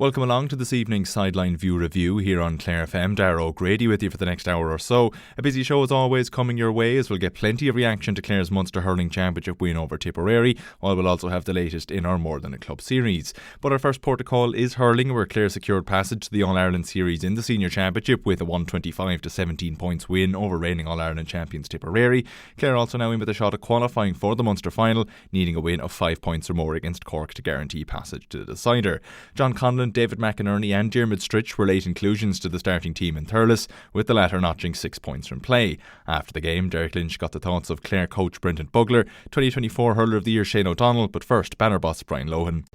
Welcome along to this evening's Sideline View Review here on Clare FM. Darragh O'Grady with you for the next hour or so. A busy show as always coming your way, as we'll get plenty of reaction to Clare's Munster Hurling Championship win over Tipperary, while we'll also have the latest in our More Than a Club series. But our first port of call is hurling, where Clare secured passage to the All-Ireland series in the Senior Championship with a 125 to 17 points win over reigning All-Ireland champions Tipperary. Clare also now in with a shot at qualifying for the Munster final, needing a win of 5 points or more against Cork to guarantee passage to the decider. John Conlon, David McInerney and Diarmuid Stritch were late inclusions to the starting team in Thurles, with the latter notching 6 points from play. After the game, Derek Lynch got the thoughts of Clare coach Brendan Bugler, 2024 Hurler of the Year Shane O'Donnell, but first, banner boss Brian Lohan.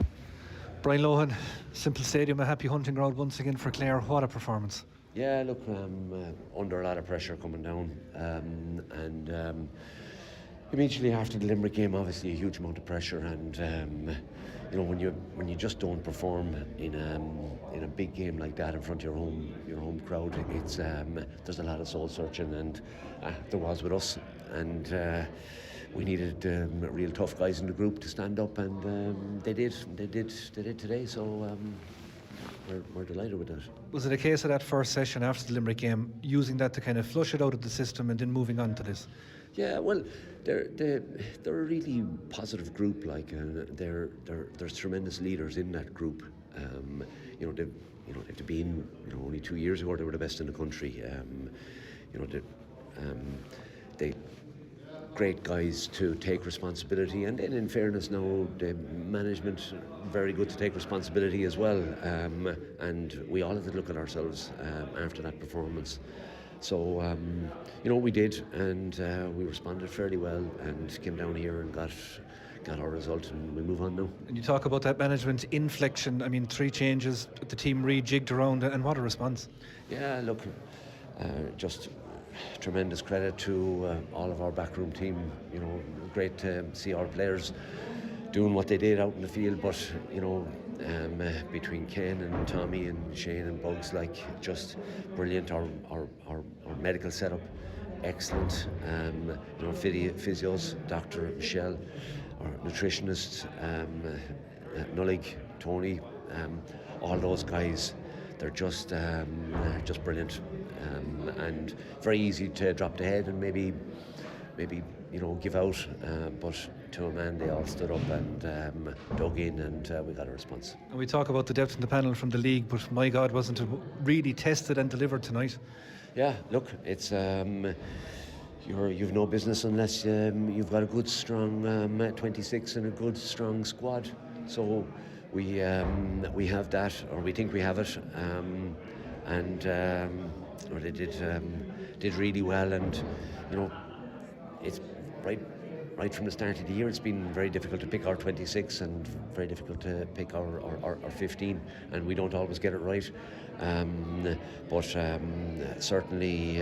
Brian Lohan, Simple Stadium, a happy hunting ground once again for Clare. What a performance. Yeah, look, under a lot of pressure coming down, and immediately after the Limerick game, obviously a huge amount of pressure, and you know, when you just don't perform in a big game like that in front of your home crowd, it's there's a lot of soul searching, and there was with us, and we needed real tough guys in the group to stand up, and they did today. So we're delighted with that. Was it a case of that first session after the Limerick game, using that to kind of flush it out of the system and then moving on to this? Yeah, well, they're a really positive group. Like there's tremendous leaders in that group. They've been only 2 years ago they were the best in the country. They great guys to take responsibility, and then in fairness now the management very good to take responsibility as well. And we all had to look at ourselves after that performance. So, we did, and we responded fairly well and came down here and got our result, and we move on now. And you talk about that management inflection. I mean, 3 changes, the team rejigged around, and what a response. Yeah, look, just tremendous credit to all of our backroom team. Great to see our players doing what they did out in the field, but between Ken and Tommy and Shane and Bugs, like, just brilliant. Our medical setup, excellent. Physios, Dr. Michelle, our nutritionists, Nullig, Tony, all those guys, they're just brilliant, and very easy to drop the head and maybe give out, but to a man they all stood up and dug in, and we got a response. And we talk about the depth in the panel from the league, but my God, wasn't it really tested and delivered tonight? Yeah, look, it's you've no business unless you've got a good strong 26 and a good strong squad. So we have that, or we think we have it, and they did really well, and it's right from the start of the year, it's been very difficult to pick our 26 and very difficult to pick our 15, and we don't always get it right. But certainly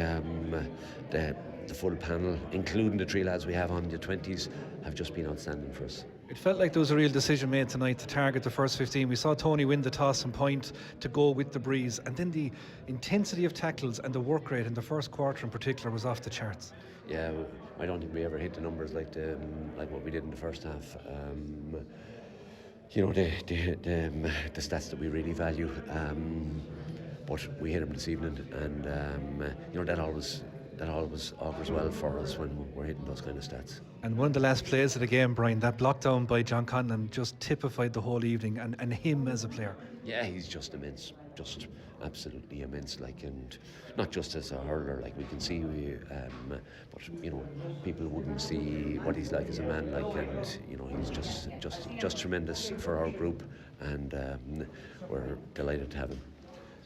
the full panel, including the 3 lads we have on the 20s, have just been outstanding for us. It felt like there was a real decision made tonight to target the first 15. We saw Tony win the toss and point to go with the breeze, and then the intensity of tackles and the work rate in the first quarter in particular was off the charts. Yeah, I don't think we ever hit the numbers like what we did in the first half. The stats that we really value, but we hit them this evening, and that always augurs well for us when we're hitting those kind of stats. And one of the last plays of the game, Brian, that block down by John Conlon just typified the whole evening, and him as a player. Yeah, he's just immense, just absolutely immense, like, and not just as a hurler, like we can see, but people wouldn't see what he's like as a man, like, and he's just tremendous for our group, and we're delighted to have him.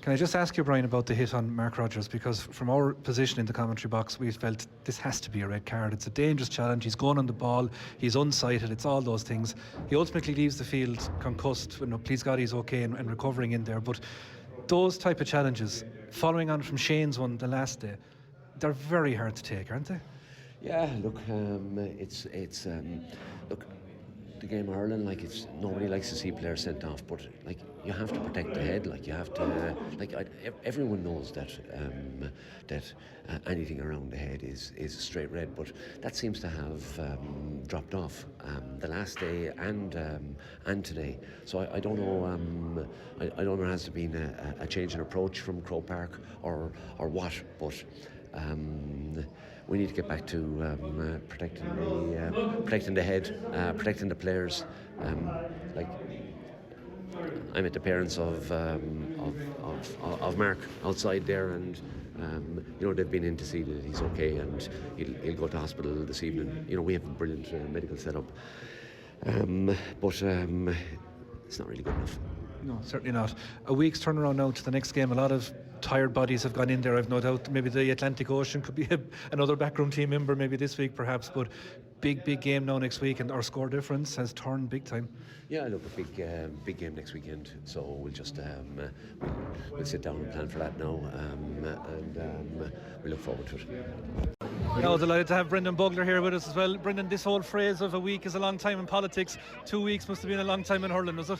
Can I just ask you, Brian, about the hit on Mark Rogers? Because from our position in the commentary box, we felt this has to be a red card. It's a dangerous challenge. He's going on the ball. He's unsighted. It's all those things. He ultimately leaves the field concussed. Please God, he's okay and recovering in there. But those type of challenges, following on from Shane's one the last day, they're very hard to take, aren't they? Yeah, look, look, the game of hurling. Like, it's nobody likes to see players sent off, but like, you have to protect the head. Like, you have to everyone knows that anything around the head is straight red, but that seems to have dropped off the last day and today. So I don't know. I don't know if there has been a change in approach from Croke Park or what, but we need to get back to protecting the head, protecting the players. Like, I met the parents of Mark outside there, and they've been in to see that he's okay, and he'll go to hospital this evening. We have a brilliant medical setup, but it's not really good enough. No, certainly not. A week's turnaround now to the next game. A lot of tired bodies have gone in there, I've no doubt. Maybe the Atlantic Ocean could be another backroom team member maybe this week perhaps, but big game now next week, and our score difference has turned big time. Yeah, look, a big game next weekend, so we'll just we'll sit down and plan for that now, and we look forward to it. Now delighted to have Brendan Bugler here with us as well. Brendan, this whole phrase of a week is a long time in politics. 2 weeks must have been a long time in hurling, was it?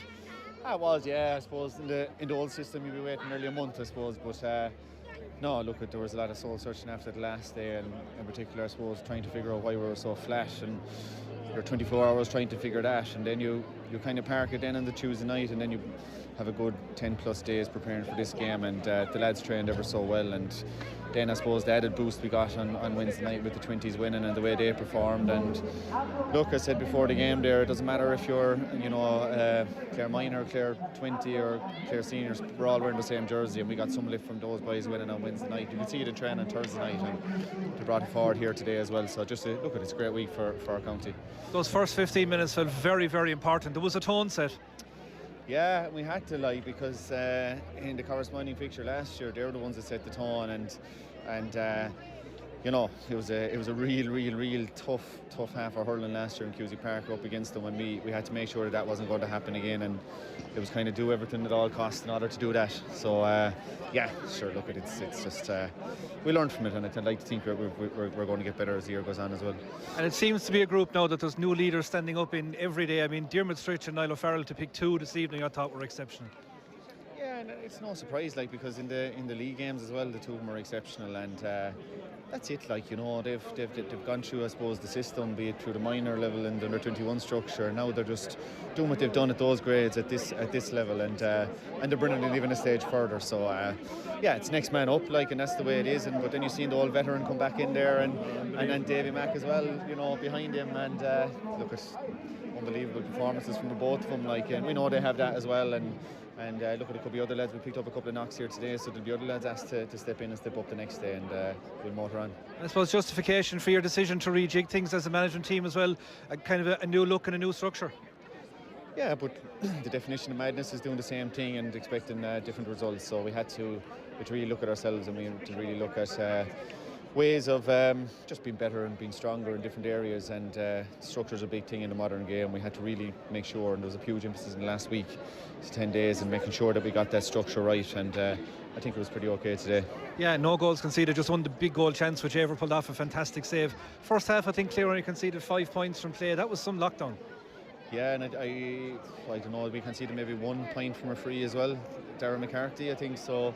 It was, yeah. I suppose in the old system you'd be waiting nearly a month, I suppose. But no, look, there was a lot of soul searching after the last day, and in particular, I suppose, trying to figure out why we were so flat, and you're 24 hours trying to figure that, and then you kind of park it then on the Tuesday night, and then you have a good 10 plus days preparing for this game, and the lads trained ever so well, and then I suppose the added boost we got on Wednesday night with the 20s winning and the way they performed. And look, I said before the game there, it doesn't matter if you're Clare Minor, Clare 20 or Clare Seniors, we're all wearing the same jersey, and we got some lift from those boys winning on Wednesday night. You can see it in training on Thursday night, and they brought it forward here today as well. So just look, it's a great week for our county. Those first 15 minutes felt very, very important. There was a tone set. Yeah, we had to, because in the corresponding fixture last year, they were the ones that set the tone, and it was a real tough half for hurling last year in Cusack Park up against them, and we had to make sure that wasn't going to happen again, and it was kind of do everything at all costs in order to do that. So sure, look, it's just we learned from it, and I'd like to think we're going to get better as the year goes on as well. And it seems to be a group now that there's new leaders standing up in every day. I mean, Diarmuid Stritch and Niall O'Farrell, to pick two this evening, I thought were exceptional. Yeah, and it's no surprise, because in the league games as well, the two of them are exceptional, and that's it. They've gone through, I suppose, the system, be it through the minor level and the under 21 structure. Now they're just doing what they've done at those grades at this level, and they're bringing it even a stage further. So it's next man up, and that's the way it is. But then you've seen the old veteran come back in there, and then Davy Mack as well, behind him, and look at unbelievable performances from the both of them. And we know they have that as well, and look, it could be other lads. We picked up a couple of knocks here today, so there'll be other lads asked to step in and step up the next day, and we'll motor on. I suppose justification for your decision to rejig things as a management team as well, kind of a new look and a new structure. Yeah, but the definition of madness is doing the same thing and expecting different results. So we had to really look at ourselves, and we had to really look at ways of just being better and being stronger in different areas, and structure is a big thing in the modern game. We had to really make sure, and there was a huge emphasis in the last week, 10 days, and making sure that we got that structure right, and I think it was pretty okay today. Yeah, no goals conceded, just one the big goal chance which Ever pulled off a fantastic save. First half, I think Clare only conceded 5 points from play. That was some lockdown. Yeah, and I don't know, we conceded maybe 1 point from a free as well, Darren McCarthy, I think. So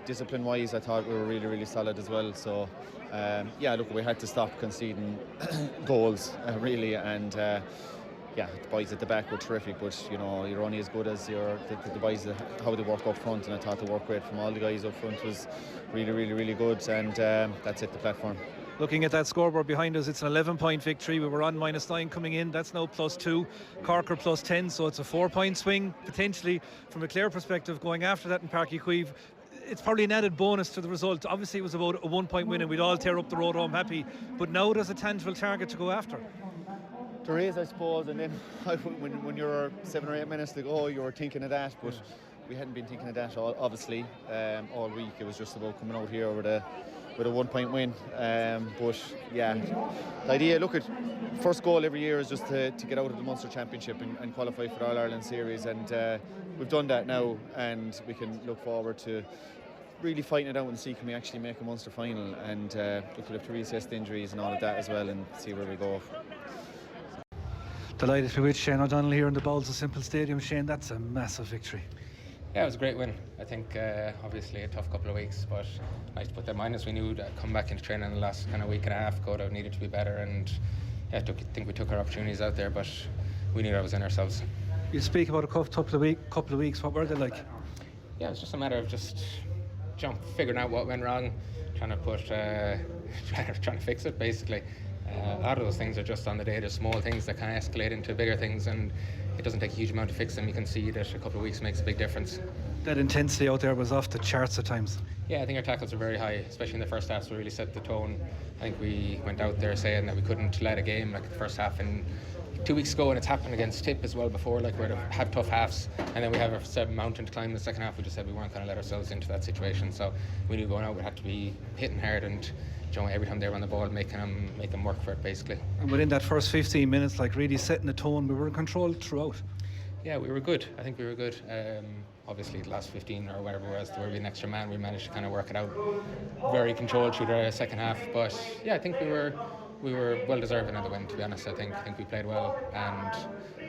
discipline wise, I thought we were really solid as well. So look, we had to stop conceding goals really, and the boys at the back were terrific, but you're only as good as the boys, how they work up front, and I thought the work rate from all the guys up front was really good, and that's it, the platform. Looking at that scoreboard behind us, it's an 11-point victory. We were on -9 coming in. That's now +2. Cork are +10, so it's a 4-point swing potentially from a Clare perspective going after that in Páirc Uí Chaoimh. It's probably an added bonus to the result. Obviously it was about a 1-point win and we'd all tear up the road home happy, but now there's a tangible target to go after. There is, I suppose, and then when you're 7 or 8 minutes to go, you were thinking of that, but we hadn't been thinking of that obviously all week. It was just about coming out here with a 1-point win, but yeah, the idea, look, at first goal every year is just to get out of the Munster Championship and qualify for the All-Ireland Series, and we've done that now, and we can look forward to really fighting it out and see can we actually make a Munster final, and look, we'll have to reassess the injuries and all of that as well and see where we go. Delighted to be with Shane O'Donnell here in the Balls of Simple Stadium. Shane, that's a massive victory. Yeah, it was a great win. I think obviously a tough couple of weeks, but nice to put that behind us. We knew that come back into training in the last kind of week and a half ago that we needed to be better, and yeah, I think we took our opportunities out there, but we knew that was in ourselves. You speak about a couple of weeks. What were they like? Yeah, it was just a matter of figuring out what went wrong, trying to fix it basically. A lot of those things are just on the day. There's small things that kind of escalate into bigger things, and it doesn't take a huge amount to fix them. You can see that a couple of weeks makes a big difference. That intensity out there was off the charts at times. Yeah, I think our tackles are very high, especially in the first half, so we really set the tone. I think we went out there saying that we couldn't let a game like the first half, and 2 weeks ago, and it's happened against Tip as well before, like where they have tough halves, and then we have a mountain to climb in the second half. We just said we weren't going to let ourselves into that situation, so we knew going out we had to be hitting hard, and every time they were on the ball, making them work for it basically. And within that first 15 minutes, like really setting the tone, we were in control throughout. Yeah, we were good. I think we were good. Obviously, the last 15 or whatever it was, there would be an extra man. We managed to kind of work it out. Very controlled through the second half, but yeah, I think we were well deserving of the win. To be honest, I think we played well, and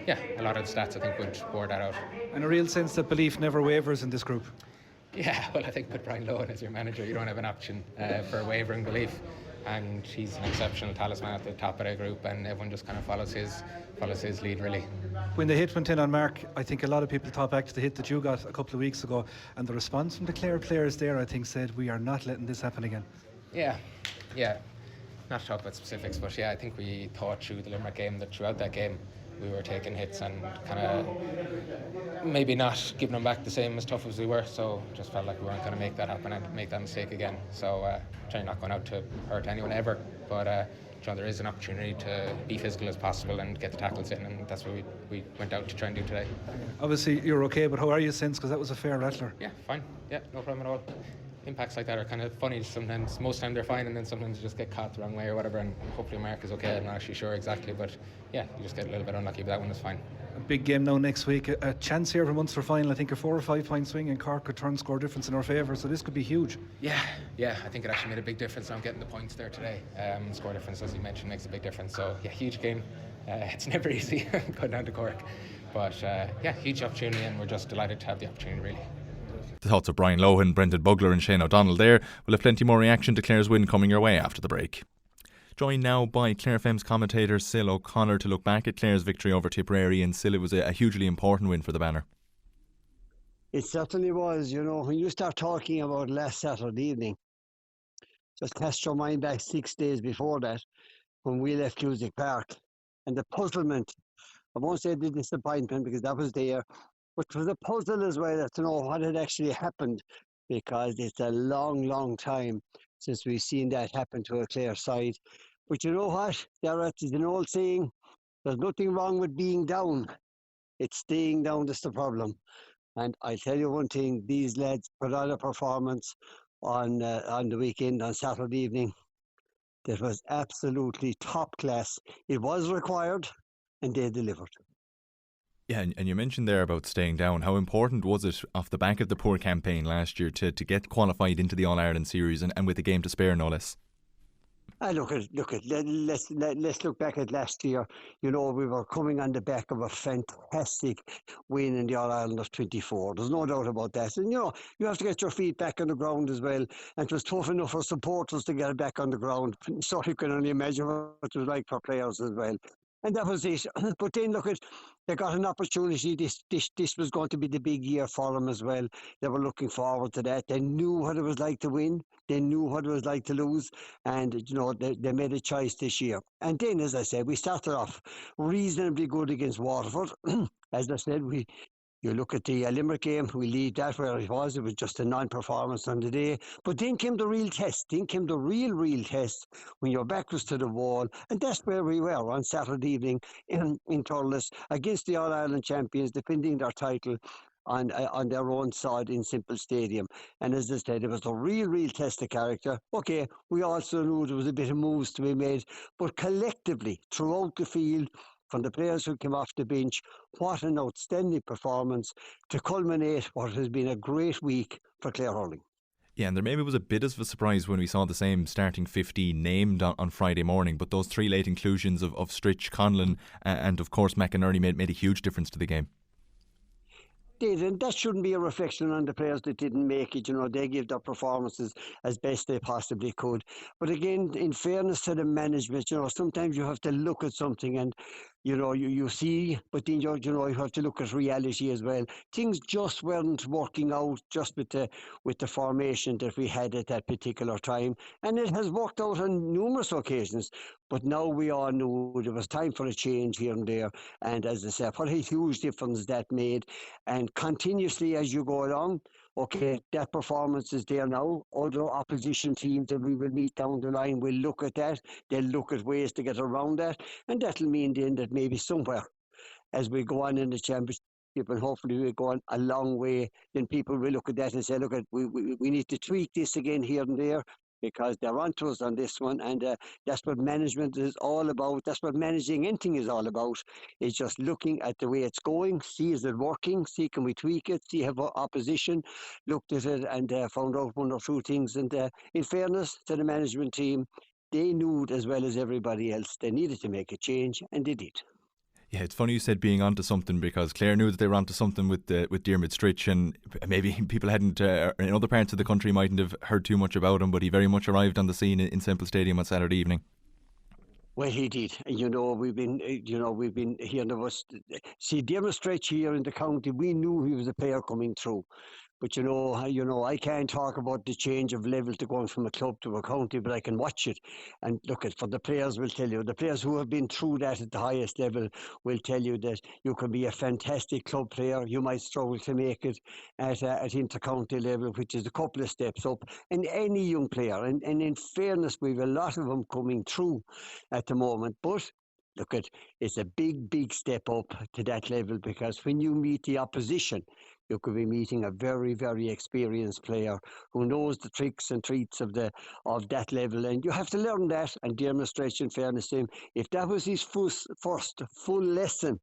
yeah, a lot of the stats I think would bore that out. And a real sense that belief never wavers in this group. Yeah, well, I think with Brian Lohan as your manager, you don't have an option for wavering belief, and he's an exceptional talisman at the top of the group, and everyone just kind of follows his lead really. When the hit went in on Mark, I think a lot of people thought back to the hit that you got a couple of weeks ago, and the response from the Clare players there, I think, said we are not letting this happen again. Yeah. Not to talk about specifics, but yeah, I think we thought through the Limerick game that throughout that game we were taking hits and kind of maybe not giving them back the same as tough as we were, so just felt like we weren't going to make that happen and make that mistake again. So trying not going out to hurt anyone ever, but there is an opportunity to be physical as possible and get the tackles in, and that's what we went out to try and do today. Obviously you're okay, but how are you since, because that was a fair rattler? Yeah, fine. Yeah, no problem at all. Impacts like that are kind of funny sometimes. Most time they're fine, and then sometimes you just get caught the wrong way or whatever, and hopefully Mark is okay. I'm not actually sure exactly, but yeah, you just get a little bit unlucky, but that one is fine. A big game now next week, a chance here for Munster final. I think a 4 or 5 point swing in Cork could turn score difference in our favour, so this could be huge. Yeah, I think it actually made a big difference now getting the points there today. Score difference, as you mentioned, makes a big difference, so yeah, huge game. It's never easy going down to Cork, but yeah, huge opportunity, and we're just delighted to have the opportunity really. The thoughts of Brian Lohan, Brendan Bugler and Shane O'Donnell there. We'll have plenty more reaction to Clare's win coming your way after the break. Joined now by Clare FM's commentator Sil O'Connor to look back at Clare's victory over Tipperary, and Sil, it was a hugely important win for the banner. It certainly was. When you start talking about last Saturday evening, just cast your mind back 6 days before that when we left Cusack Park, and the puzzlement, I won't say the disappointment because that was there, but it was a puzzle as well to know what had actually happened, because it's a long time since we've seen that happen to a Clare side. But you know what? There is an old saying, there's nothing wrong with being down. It's staying down that's the problem. And I'll tell you one thing, these lads put on a performance on the weekend, on Saturday evening, that was absolutely top class. It was required, and they delivered. Yeah, and you mentioned there about staying down. How important was it off the back of the poor campaign last year to get qualified into the All-Ireland series and with a game to spare, no less? Look at. Let's look back at last year. We were coming on the back of a fantastic win in the All Ireland of 24. There's no doubt about that. And you have to get your feet back on the ground as well. And it was tough enough for supporters to get back on the ground. So you can only imagine what it was like for players as well. And that was it. But then they got an opportunity. This was going to be the big year for them as well. They were looking forward to that. They knew what it was like to win. They knew what it was like to lose. And, they made a choice this year. And then, as I said, we started off reasonably good against Waterford. As I said, you look at the Limerick game, we leave that where it was. It was just a non-performance on the day. But then came the real test. Then came the real test when your back was to the wall. And that's where we were on Saturday evening in Thurles against the All-Ireland champions, defending their title on their own side in Simple Stadium. And as I said, it was a real test of character. Okay, we also knew there was a bit of moves to be made. But collectively, throughout the field, from the players who came off the bench, what an outstanding performance to culminate what has been a great week for Clare Hurling. Yeah, and there maybe was a bit of a surprise when we saw the same starting 15 named on Friday morning, but those three late inclusions of Stritch, Conlon and of course McInerney made a huge difference to the game. Did, and that shouldn't be a reflection on the players that didn't make it. They gave their performances as best they possibly could. But again, in fairness to the management, sometimes you have to look at something and you see, but then you have to look at reality as well. Things just weren't working out just with the formation that we had at that particular time, and it has worked out on numerous occasions. But now we all knew there was time for a change here and there, and as I said, what a huge difference that made. And continuously as you go along, okay, that performance is there now. Other opposition teams that we will meet down the line will look at that. They'll look at ways to get around that. And that'll mean then that maybe somewhere as we go on in the championship, and hopefully we go on a long way, then people will look at that and say, look, we need to tweak this again here and there, because they're onto us on this one, and that's what management is all about. That's what managing anything is all about. It's just looking at the way it's going, see is it working, see can we tweak it, see have opposition looked at it and found out one or two things. And in fairness to the management team, they knew it as well as everybody else. They needed to make a change, and they did. Yeah, it's funny you said being onto something, because Clare knew that they were onto something with Diarmuid Stritch, and maybe people hadn't in other parts of the country mightn't have heard too much about him, but he very much arrived on the scene in Semple Stadium on Saturday evening. Well, he did. We've been hearing of us. See, Diarmuid Stritch here in the county, we knew he was a player coming through. But I can't talk about the change of level to going from a club to a county, but I can watch it and look at. For the players will tell you, the players who have been through that at the highest level will tell you that you can be a fantastic club player. You might struggle to make it at inter-county level, which is a couple of steps up. And any young player, and in fairness, we've a lot of them coming through at the moment, but. Look, it's a big step up to that level, because when you meet the opposition, you could be meeting a very, very experienced player who knows the tricks and treats of that level, and you have to learn that. And Diarmuid Stritch, in fairness to him, if that was his first full lesson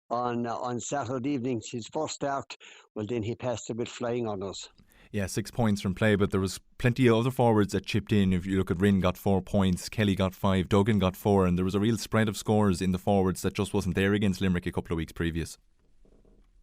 on Saturday evening, his first start, well, then he passed a bit flying on us. Yeah, 6 points from play, but there was plenty of other forwards that chipped in. If you look at Rinn got 4 points, Kelly got 5, Duggan got 4, and there was a real spread of scores in the forwards that just wasn't there against Limerick a couple of weeks previous.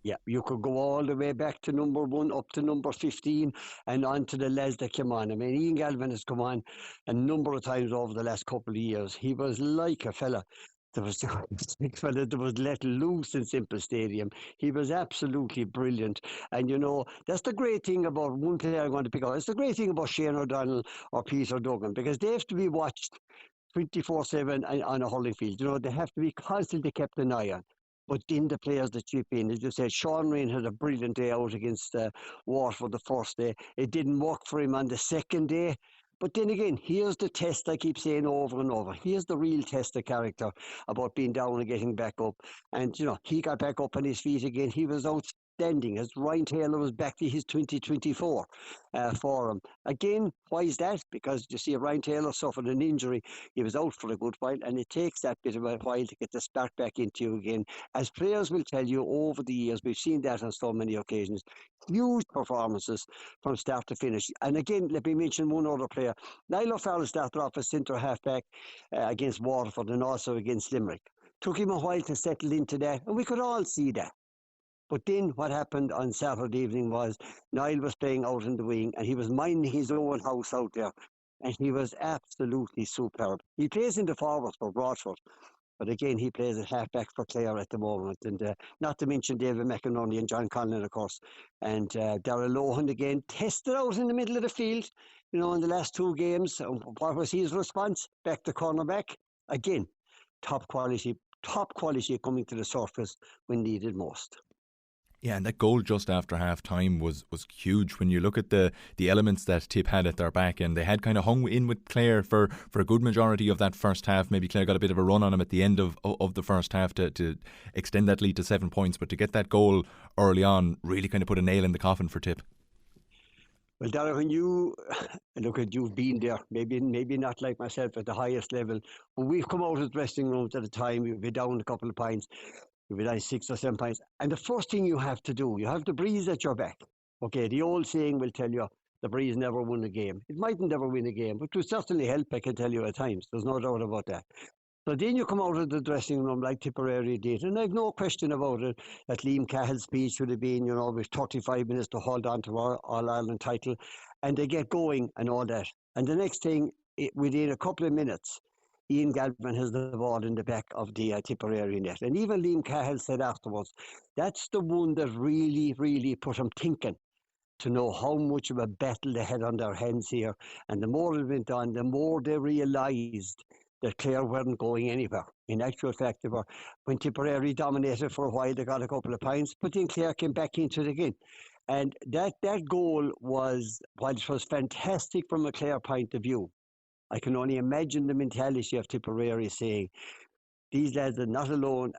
Yeah, you could go all the way back to number 1 up to number 15 and on to the lads that came on. I mean, Ian Galvin has come on a number of times over the last couple of years. He was like a fella. There was let loose in Semple Stadium. He was absolutely brilliant. And that's the great thing about one player I'm going to pick out. It's the great thing about Shane O'Donnell or Peter Duggan, because they have to be watched 24/7 on a hurling field. They have to be constantly kept an eye on. But then the players that chip in, as you said, Sean Rinn had a brilliant day out against Waterford the first day. It didn't work for him on the second day. But then again, here's the test I keep saying over and over. Here's the real test of character about being down and getting back up. And, he got back up on his feet again. He was outstanding as Ryan Taylor was back to his 2024 for him. Again, why is that? Because you see, Ryan Taylor suffered an injury. He was out for a good while, and it takes that bit of a while to get the spark back into you again. As players will tell you over the years, we've seen that on so many occasions. Huge performances from start to finish. And again, let me mention one other player. Niall O'Farrell started off as centre half-back against Waterford and also against Limerick. Took him a while to settle into that, and we could all see that. But then what happened on Saturday evening was Niall was playing out in the wing, and he was minding his own house out there, and he was absolutely superb. He plays in the forwards for Broadford, but again, he plays at half-back for Clare at the moment. And not to mention David McInerney and John Conlon, of course. And Darrell Lohan again tested out in the middle of the field, in the last 2 games. What was his response? Back to cornerback. Again, top quality coming to the surface when needed most. Yeah, and that goal just after half time was huge when you look at the elements that Tip had at their back, and they had kind of hung in with Clare for a good majority of that first half. Maybe Clare got a bit of a run on them at the end of the first half to extend that lead to 7 points, but to get that goal early on really kind of put a nail in the coffin for Tip. Well, Dara, when you look at, you've been there, maybe not like myself at the highest level, but we've come out of the dressing rooms at a time, we've been down a couple of pints, we've been down 6 or 7 pints, and the first thing you have to do, you have to breathe at your back. Okay, the old saying will tell you, the Breeze never won a game. It mightn't never win a game, but it would certainly help, I can tell you at times. There's no doubt about that. So then you come out of the dressing room like Tipperary did, and I've no question about it that Liam Cahill's speech would have been, with 35 minutes to hold on to our All-Ireland title, and they get going and all that. And the next thing, within a couple of minutes, Ian Galvin has the ball in the back of the Tipperary net. And even Liam Cahill said afterwards, that's the one that really, really put him thinking, to know how much of a battle they had on their hands here. And the more it went on, the more they realised that Clare weren't going anywhere. In actual fact, they were, when Tipperary dominated for a while, they got a couple of points, but then Clare came back into it again. And that goal was, while it was fantastic from a Clare point of view, I can only imagine the mentality of Tipperary saying, these lads are not alone,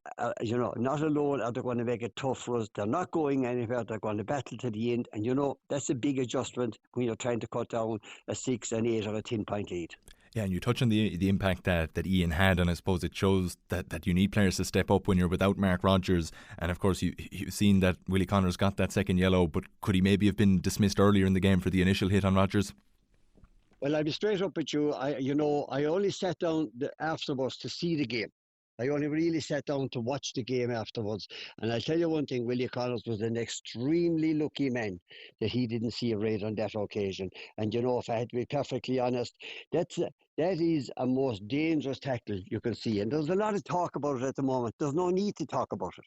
not alone are they going to make it tough for us. They're not going anywhere. They're going to battle to the end. And, that's a big adjustment when you're trying to cut down a 6, an 8 or a 10-point lead. Yeah, and you touch on the impact that Ian had, and I suppose it shows that you need players to step up when you're without Mark Rodgers. And of course, you've seen that Willie Connors got that second yellow, but could he maybe have been dismissed earlier in the game for the initial hit on Rodgers? Well, I'll be straight up with you. I only sat down afterwards to see the game. I only really sat down to watch the game afterwards. And I'll tell you one thing, Willie Connors was an extremely lucky man that he didn't see a red on that occasion. And, if I had to be perfectly honest, that is a most dangerous tackle you can see. And there's a lot of talk about it at the moment. There's no need to talk about it.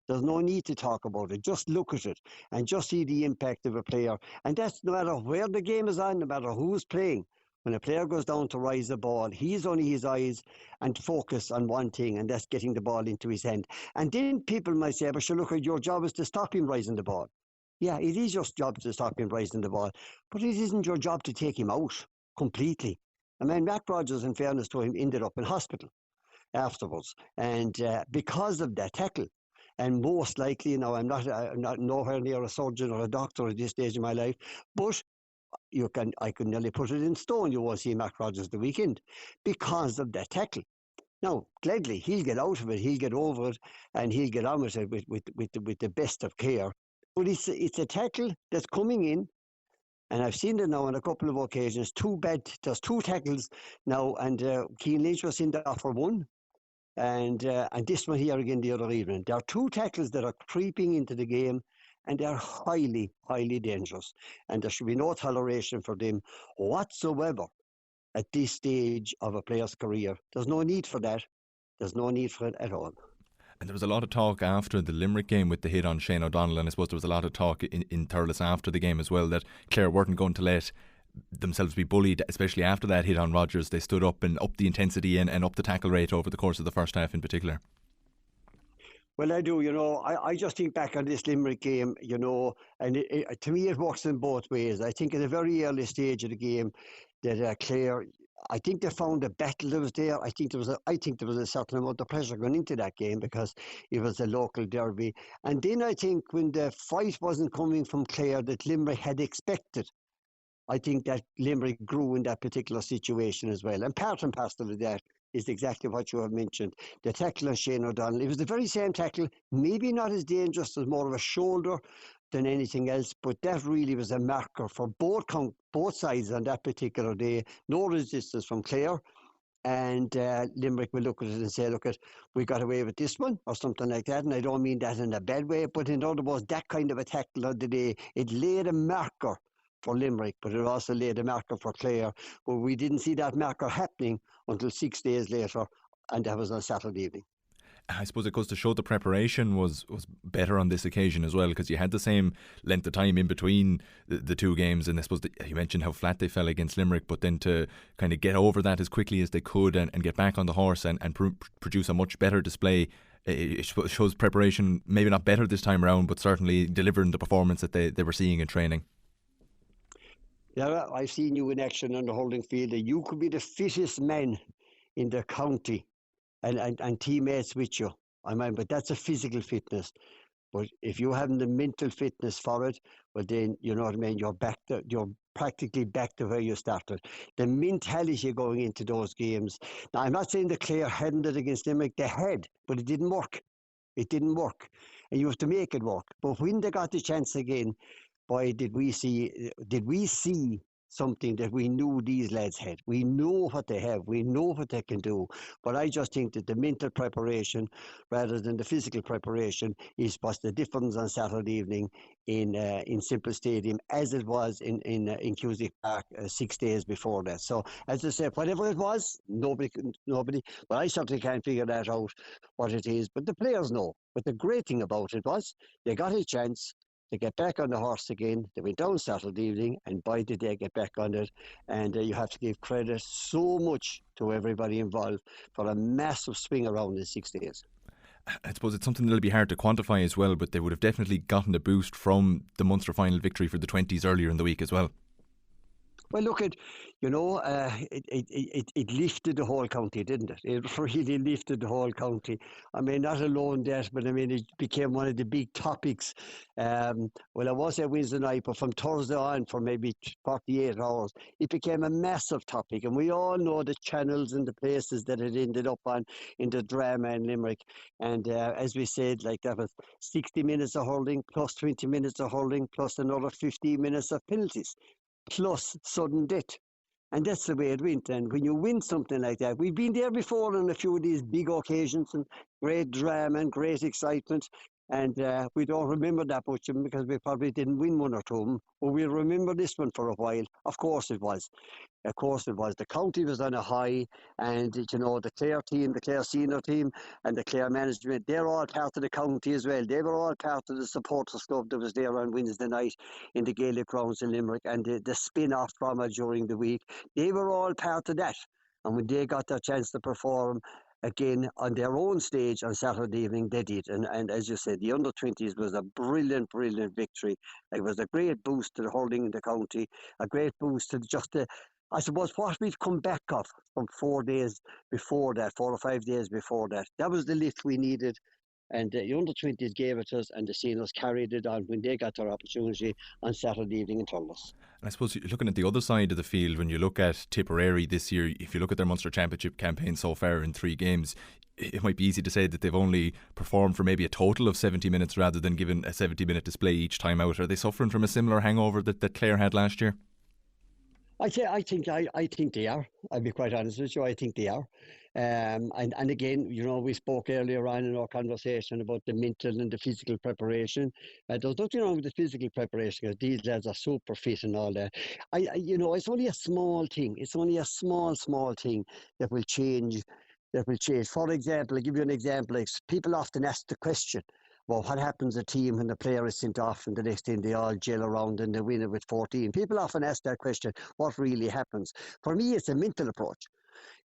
There's no need to talk about it. Just look at it and just see the impact of a player. And that's no matter where the game is on, no matter who's playing. When a player goes down to rise the ball, he's only his eyes and focus on one thing, and that's getting the ball into his hand. And then people might say, but sure, look, your job is to stop him rising the ball. Yeah, it is your job to stop him rising the ball, but it isn't your job to take him out completely. I mean, Mac Rodgers, in fairness to him, ended up in hospital afterwards, and because of that tackle. And most likely, I'm not nowhere near a surgeon or a doctor at this stage of my life, but I could nearly put it in stone you won't see Mac Rodgers the weekend because of that tackle. Now, gladly, he'll get out of it, he'll get over it, and he'll get on with it with the best of care. But it's a tackle that's coming in, and I've seen it now on a couple of occasions. There's 2 tackles now, and Keane Lynch was in there for one, and this one here again the other evening. There are 2 tackles that are creeping into the game, and they are highly, highly dangerous. And there should be no toleration for them whatsoever at this stage of a player's career. There's no need for that. There's no need for it at all. And there was a lot of talk after the Limerick game with the hit on Shane O'Donnell, and I suppose there was a lot of talk in Thurles after the game as well, that Clare weren't going to let themselves be bullied, especially after that hit on Rodgers. They stood up and upped the intensity and upped the tackle rate over the course of the first half in particular. Well, I do, I just think back on this Limerick game, and to me it works in both ways. I think at a very early stage of the game that Clare, I think they found a battle that was there. I think there was a certain amount of pressure going into that game because it was a local derby. And then I think when the fight wasn't coming from Clare that Limerick had expected, I think that Limerick grew in that particular situation as well. And part and parcel of that is exactly what you have mentioned. The tackle on Shane O'Donnell, it was the very same tackle, maybe not as dangerous, as more of a shoulder than anything else, but that really was a marker for both sides on that particular day. No resistance from Clare, and Limerick will look at it and say, look, we got away with this one, or something like that. And I don't mean that in a bad way, but in other words, that kind of a tackle of the day, it laid a marker for Limerick, but it also laid a marker for Clare. But we didn't see that marker happening until 6 days later, and that was on Saturday evening. I suppose it goes to show the preparation was better on this occasion as well, because you had the same length of time in between the 2 games, and I suppose you mentioned how flat they fell against Limerick, but then to kind of get over that as quickly as they could and get back on the horse and produce a much better display. It shows preparation, maybe not better this time around, but certainly delivering the performance that they were seeing in training. Yeah, I've seen you in action on the Hurling field. You could be the fittest man in the county and teammates with you. I mean, but that's a physical fitness. But if you haven't the mental fitness for it, well then, you know what I mean, you're practically back to where you started. The mentality going into those games. Now, I'm not saying that Clare hadn't it against Limerick. They had, but it didn't work. It didn't work. And you have to make it work. But when they got the chance again, boy, did we see something that we knew these lads had. We know what they have. We know what they can do. But I just think that the mental preparation, rather than the physical preparation, was the difference on Saturday evening in Simple Stadium, as it was in Cusack Park 6 days before that. So, as I said, whatever it was, nobody. But I certainly can't figure that out what it is. But the players know. But the great thing about it was they got a chance to get back on the horse again. They went down Saturday evening, and boy, did they get back on it. And you have to give credit so much to everybody involved for a massive swing around in 6 days. I suppose it's something that'll be hard to quantify as well, but they would have definitely gotten a boost from the Munster final victory for the 20s earlier in the week as well. Well, look, it lifted the whole county, didn't it? It really lifted the whole county. I mean, not alone that, but I mean, it became one of the big topics. Well, I was there Wednesday night, but from Thursday on, for maybe 48 hours, it became a massive topic. And we all know the channels and the places that it ended up on in the drama in Limerick. And as we said, like that was 60 minutes of hurling, plus 20 minutes of hurling, plus another 15 minutes of penalties, plus sudden death. And that's the way it went. And when you win something like that, we've been there before on a few of these big occasions and great drama and great excitement. And we don't remember that much of them because we probably didn't win one or two of them. But we'll remember this one for a while. Of course it was. Of course it was. The county was on a high, and you know, the Clare team, the Clare senior team, and the Clare management, they're all part of the county as well. They were all part of the supporters club that was there on Wednesday night in the Gaelic grounds in Limerick, and the spin-off from it during the week. They were all part of that. And when they got their chance to perform again on their own stage on Saturday evening, they did. And as you said, the under-20s was a brilliant, brilliant victory. It was a great boost to the hurling in the county, a great boost to just the, I suppose, what we've come back off from 4 days before that, 4 or 5 days before that. That was the lift we needed. And the under-20s gave it to us, and the seniors carried it on when they got their opportunity on Saturday evening in Thurles. And I suppose you're looking at the other side of the field, when you look at Tipperary this year, if you look at their Munster Championship campaign so far in 3 games, it might be easy to say that they've only performed for maybe a total of 70 minutes rather than given a 70-minute display each time out. Are they suffering from a similar hangover that Clare had last year? I think they are. I'll be quite honest with you. I think they are. And again, you know, we spoke earlier on in our conversation about the mental and the physical preparation. There's nothing wrong with the physical preparation because these lads are super fit and all that. You know, it's only a small thing. It's only a small thing that will change. For example, I'll give you an example. People often ask the question, well, what happens to a team when the player is sent off and the next thing they all gel around and they win it with 14? People often ask that question, what really happens? For me, it's a mental approach.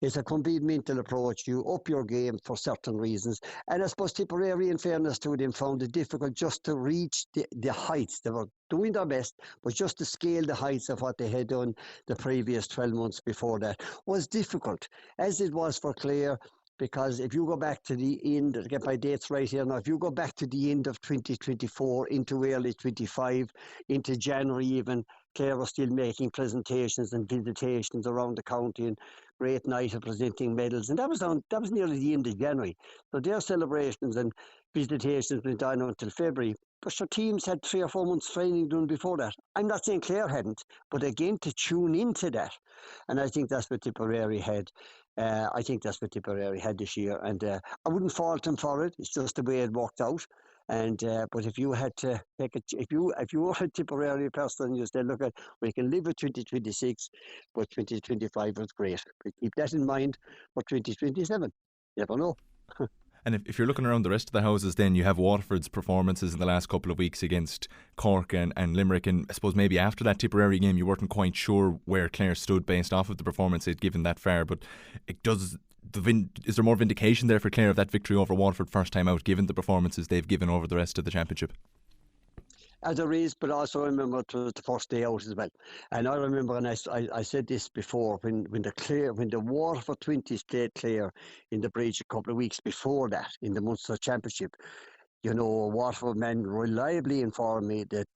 It's a complete mental approach. You up your game for certain reasons. And I suppose Tipperary, in fairness to them, found it difficult just to reach the heights. They were doing their best, but just to scale the heights of what they had done the previous 12 months before that was difficult, as it was for Clare. Because if you go back to the end, to get my dates right here now, if you go back to the end of 2024 into early 25, into January even, Clare was still making presentations and visitations around the county and great night of presenting medals. And that was nearly the end of January. So their celebrations and visitations went on until February. But sure, teams had 3 or 4 months training done before that. I'm not saying Clare hadn't, but again, to tune into that. And I think that's what Tipperary had. I think that's what Tipperary had this year, and I wouldn't fault them for it. It's just the way it worked out. And but if you had to take it, if you were a Tipperary person, you said, look, we can live with 2026, but 2025 was great. But keep that in mind for 2027. You never know. And if you're looking around the rest of the houses, then you have Waterford's performances in the last couple of weeks against Cork and Limerick. And I suppose maybe after that Tipperary game, you weren't quite sure where Clare stood based off of the performance they'd given that far. But is there more vindication there for Clare of that victory over Waterford first time out, given the performances they've given over the rest of the championship? There is, but also remember it was the first day out as well. And I remember, and I said this before, when the Waterford 20s played Clare in the Bridge a couple of weeks before that in the Munster Championship, You know, a Waterford man reliably informed me that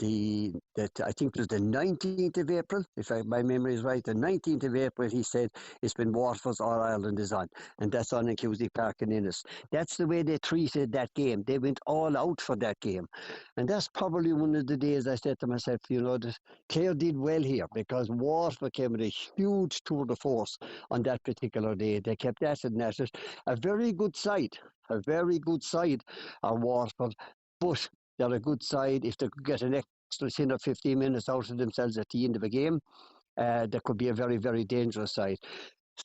I think it was the 19th of April, if my memory is right, the 19th of April, he said it's been Waterford's All Ireland is on, and that's on in Cusack Park in Innis. That's the way they treated that game. They went all out for that game, and that's probably one of the days I said to myself, you know, that Clare did well here because Waterford came with a huge tour de force on that particular day. They kept at it and at it. A very good side. A very good side are Waterford, but they're a good side. If they could get an extra 10 or 15 minutes out of themselves at the end of a game, they could be a very, very dangerous side.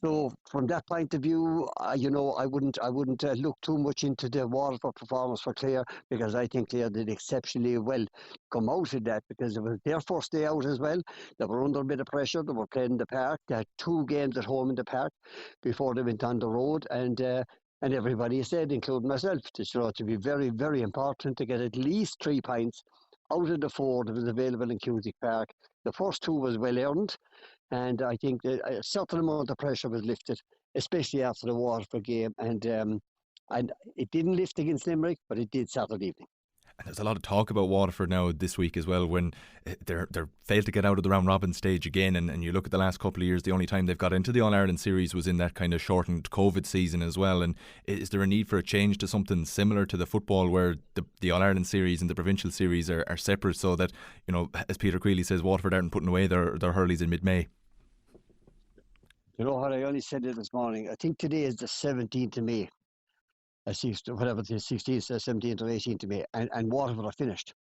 So from that point of view, you know, I wouldn't look too much into the Waterford performance for Clare, because I think Clare did exceptionally well come out of that, because it was their first day out as well. They were under a bit of pressure. They were playing in the park. They had 2 games at home in the park before they went on the road, and everybody said, including myself, that, you know, to be very, very important to get at least 3 points out of the 4 that was available in Cusack Park. The first 2 was well earned, and I think that a certain amount of pressure was lifted, especially after the Waterford game, and it didn't lift against Limerick, but it did Saturday evening. And there's a lot of talk about Waterford now this week as well, when they're failed to get out of the round robin stage again, and you look at the last couple of years, the only time they've got into the All-Ireland series was in that kind of shortened COVID season as well. And is there a need for a change to something similar to the football, where the All-Ireland series and the provincial series are separate, so that, you know, as Peter Creeley says, Waterford aren't putting away their hurleys in mid-May? You know what, I only said it this morning. I think today is the 17th of May. Whatever the 16th, 17th or 18th of May, and Waterford are finished.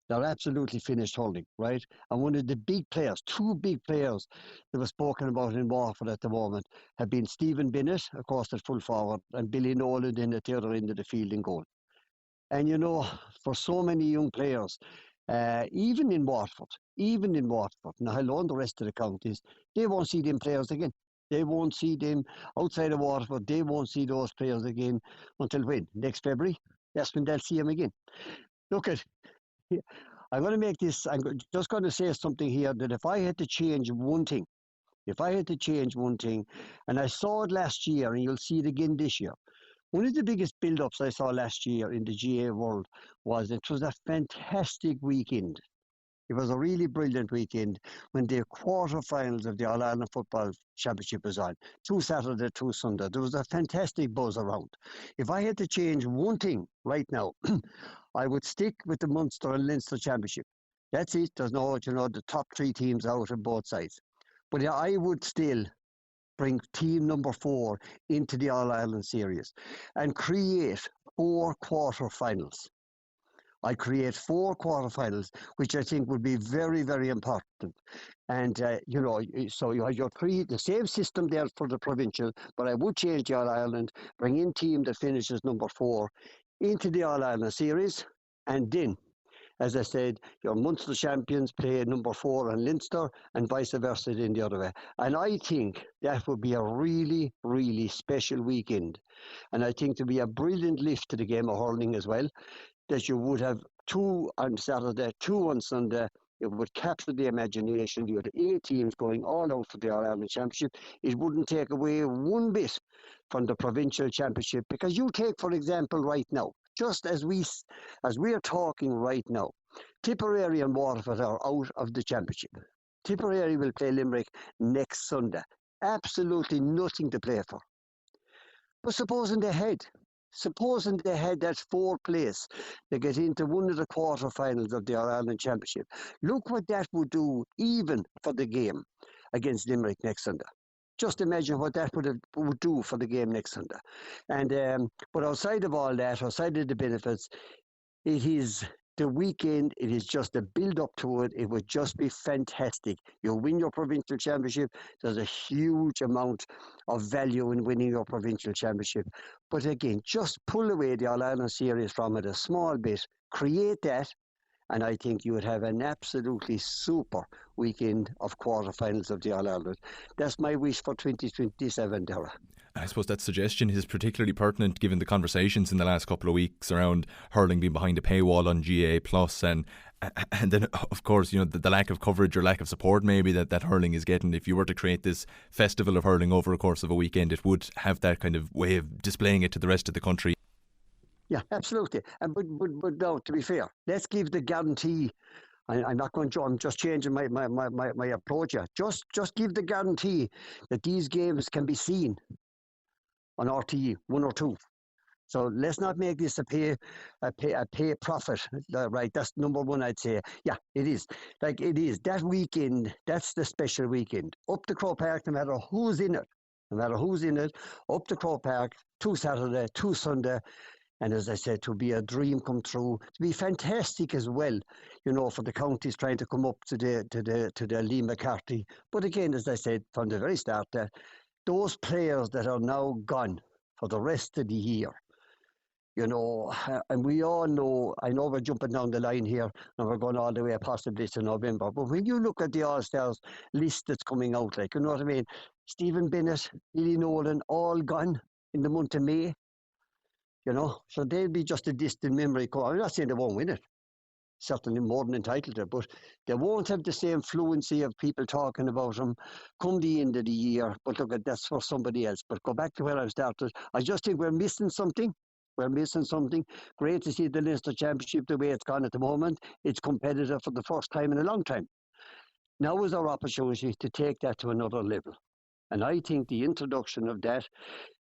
They're absolutely finished Hurling, right? And one of the big players, 2 big players that were spoken about in Waterford at the moment, have been Stephen Bennett, of course, at full forward, and Billy Nolan in at the other end of the field in goal. And you know, for so many young players, even in Waterford, now alone the rest of the counties, they won't see them players again. They won't see them outside of Waterford. They won't see those players again until when? Next February? That's when they'll see them again. Look at, I'm going to make this, I'm just going to say something here, that if I had to change one thing, and I saw it last year, and you'll see it again this year, one of the biggest build-ups I saw last year in the GAA world was it was a fantastic weekend. It was a really brilliant weekend when the quarter-finals of the All-Ireland Football Championship was on. 2 Saturday, 2 Sunday. There was a fantastic buzz around. If I had to change one thing right now, I would stick with the Munster and Leinster Championship. That's it. There's no, you know, the top 3 teams out on both sides. But I would still bring team number 4 into the All-Ireland series and create 4 quarter-finals. I create 4 quarterfinals, which I think would be very, very important. And, you know, so you have the same system there for the provincial, but I would change the All-Ireland, bring in team that finishes number 4 into the All-Ireland series, and then, as I said, your Munster champions play number 4 and Leinster, and vice versa in the other way. And I think that would be a really, really special weekend. And I think there would be a brilliant lift to the game of hurling as well, that you would have 2 on Saturday, 2 on Sunday. It would capture the imagination. You had 8 teams going all out for the All-Ireland Championship. It wouldn't take away one bit from the provincial championship, because you take, for example, right now, just as we are talking right now, Tipperary and Waterford are out of the championship. Tipperary will play Limerick next Sunday. Absolutely nothing to play for. But supposing they had that 4th place, they get into one of the quarterfinals of the All-Ireland Championship. Look what that would do even for the game against Limerick next Sunday. Just imagine what that would do for the game next Sunday. And but outside of all that, outside of the benefits, it is the weekend. It is just a build-up to it. It would just be fantastic. You win your provincial championship. There's a huge amount of value in winning your provincial championship. But again, just pull away the All-Ireland series from it a small bit. Create that. And I think you would have an absolutely super weekend of quarterfinals of the All-Ireland. That's my wish for 2027, Dara. I suppose that suggestion is particularly pertinent given the conversations in the last couple of weeks around hurling being behind a paywall on GAA Plus, and then of course, you know, the lack of coverage or lack of support maybe that hurling is getting. If you were to create this festival of hurling over a course of a weekend, it would have that kind of way of displaying it to the rest of the country. Yeah, absolutely. But no, to be fair, let's give the guarantee. I'm not going to. I'm just changing my approach here. Just give the guarantee that these games can be seen on RTE 1 or 2. So let's not make this a pay profit, right? That's number one, I'd say. Yeah, it is. Like it is that weekend. That's the special weekend. Up to Crow Park, no matter who's in it, up to Crow Park, 2 Saturday, 2 Sunday. And as I said, to be a dream come true, to be fantastic as well, for the counties trying to come up to the Lee McCarthy. But again, as I said from the very start, those players that are now gone for the rest of the year, and we all know, I know we're jumping down the line here and we're going all the way possibly to November, but when you look at the All-Stars list that's coming out, like, you know what I mean? Stephen Bennett, Billy Nolan, all gone in the month of May. So they'll be just a distant memory. I'm not saying they won't win it, certainly more than entitled to, but they won't have the same fluency of people talking about them come the end of the year. But look, that's for somebody else. But go back to where I started. I just think we're missing something. Great to see the Leinster Championship the way it's gone at the moment. It's competitive for the first time in a long time. Now is our opportunity to take that to another level. And I think the introduction of that,